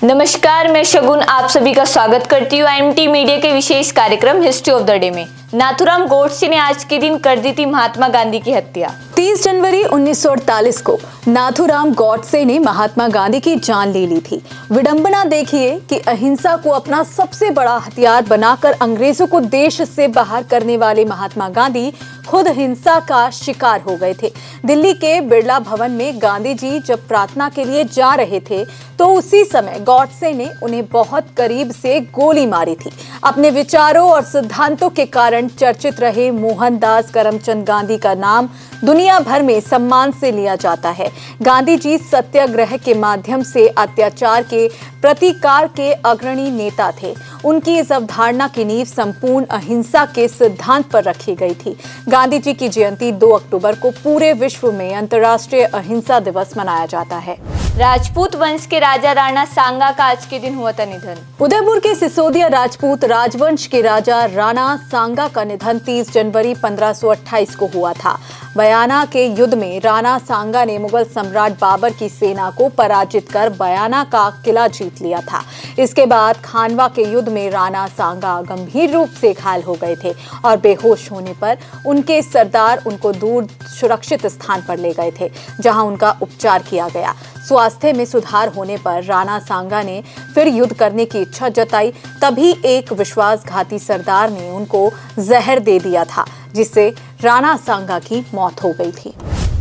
नमस्कार, मैं शगुन आप सभी का स्वागत करती हूँ IMT मीडिया के विशेष कार्यक्रम हिस्ट्री ऑफ द डे में। नाथूराम गोडसे ने आज के दिन कर दी थी महात्मा गांधी की हत्या। 30 जनवरी 1948 को नाथूराम गोडसे ने महात्मा गांधी की जान ले ली थी। विडंबना देखिए कि अहिंसा को अपना सबसे बड़ा हथियार बनाकर अंग्रेजों को देश से बाहर करने वाले महात्मा गांधी खुद हिंसा का शिकार हो गए थे। दिल्ली के बिरला भवन में गांधी जी जब प्रार्थना के लिए जा रहे थे तो उसी समय गोडसे ने उन्हें बहुत करीब से गोली मारी थी। अपने विचारों और सिद्धांतों के कारण चर्चित रहे मोहनदास करमचंद गांधी का नाम दुनिया भर में सम्मान से लिया जाता है। गांधी जी सत्याग्रह के माध्यम से अत्याचार के प्रतिकार के अग्रणी नेता थे। उनकी इस अवधारणा की नींव संपूर्ण अहिंसा के सिद्धांत पर रखी गई थी। गांधी जी की जयंती 2 अक्टूबर को पूरे विश्व में अंतर्राष्ट्रीय अहिंसा दिवस मनाया जाता है। राजपूत वंश के राजा राणा सांगा का आज के दिन हुआ था निधन। उदयपुर के सिसोदिया राजपूत राजवंश के राजा राणा सांगा का निधन 30 जनवरी 1528 को हुआ था। बयाना के युद्ध में राणा सांगा ने मुगल सम्राट बाबर की सेना को पराजित कर बयाना का किला जीत लिया था। इसके बाद खानवा के युद्ध में राणा सांगा गंभीर रूप से घायल हो गए थे और बेहोश होने पर उनके सरदार उनको दूर सुरक्षित स्थान पर ले गए थे, जहां उनका उपचार किया गया। स्वास्थ्य में सुधार होने पर राणा सांगा ने फिर युद्ध करने की इच्छा जताई। तभी एक विश्वासघाती सरदार ने उनको जहर दे दिया था, जिससे राणा सांगा की मौत हो गई थी।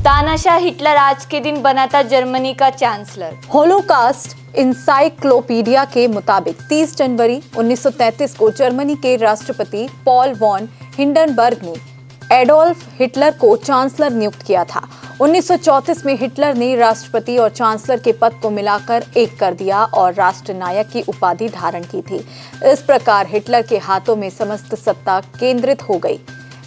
तानाशाह हिटलर आज के दिन बना था जर्मनी का चांसलर। होलोकास्ट इंसाइक्लोपीडिया के मुताबिक 30 जनवरी 1933 को जर्मनी के राष्ट्रपति पॉल वॉन हिंडनबर्ग ने एडोल्फ हिटलर को चांसलर नियुक्त किया था। 1934 में हिटलर ने राष्ट्रपति और चांसलर के पद को मिलाकर एक कर दिया और राष्ट्रनायक की उपाधि धारण की थी। इस प्रकार हिटलर के हाथों में समस्त सत्ता केंद्रित हो गई।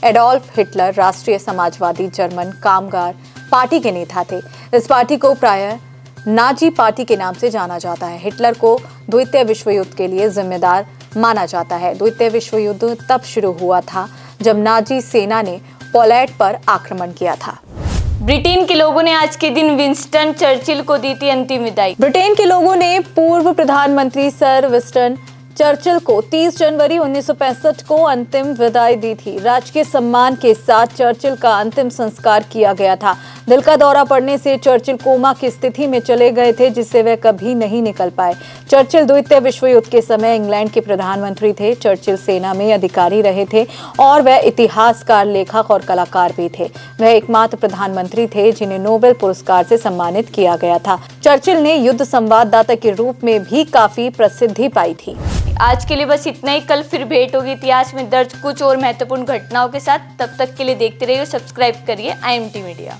एडोल्फ हिटलर राष्ट्रीय समाजवादी जर्मन कामगार पार्टी के नेता थे। इस पार्टी को प्रायः नाजी पार्टी के नाम से जाना जाता है। हिटलर को द्वितीय विश्व युद्ध के लिए जिम्मेदार माना जाता है। द्वितीय विश्व युद्ध तब शुरू हुआ था जब नाजी सेना ने पोलैंड पर आक्रमण किया था। ब्रिटेन के लोगों ने आज के दिन विंस्टन चर्चिल को दी थी अंतिम विदाई। ब्रिटेन के लोगों ने पूर्व प्रधानमंत्री सर विंस्टन चर्चिल को 30 जनवरी 1965 को अंतिम विदाई दी थी। राजकीय सम्मान के साथ चर्चिल का अंतिम संस्कार किया गया था। दिल का दौरा पड़ने से चर्चिल कोमा की स्थिति में चले गए थे, जिससे वे कभी नहीं निकल पाए। चर्चिल द्वितीय विश्व युद्ध के समय इंग्लैंड के प्रधानमंत्री थे। चर्चिल सेना में अधिकारी रहे थे और वह इतिहासकार, लेखक और कलाकार भी थे। वह एकमात्र प्रधानमंत्री थे जिन्हें नोबेल पुरस्कार से सम्मानित किया गया था। चर्चिल ने युद्ध संवाददाता के रूप में भी काफी प्रसिद्धि पाई थी। आज के लिए बस इतना ही। कल फिर भेंट होगी इतिहास में दर्ज कुछ और महत्वपूर्ण घटनाओं के साथ। तब तक के लिए देखते रहिए, सब्सक्राइब करिए IMT मीडिया।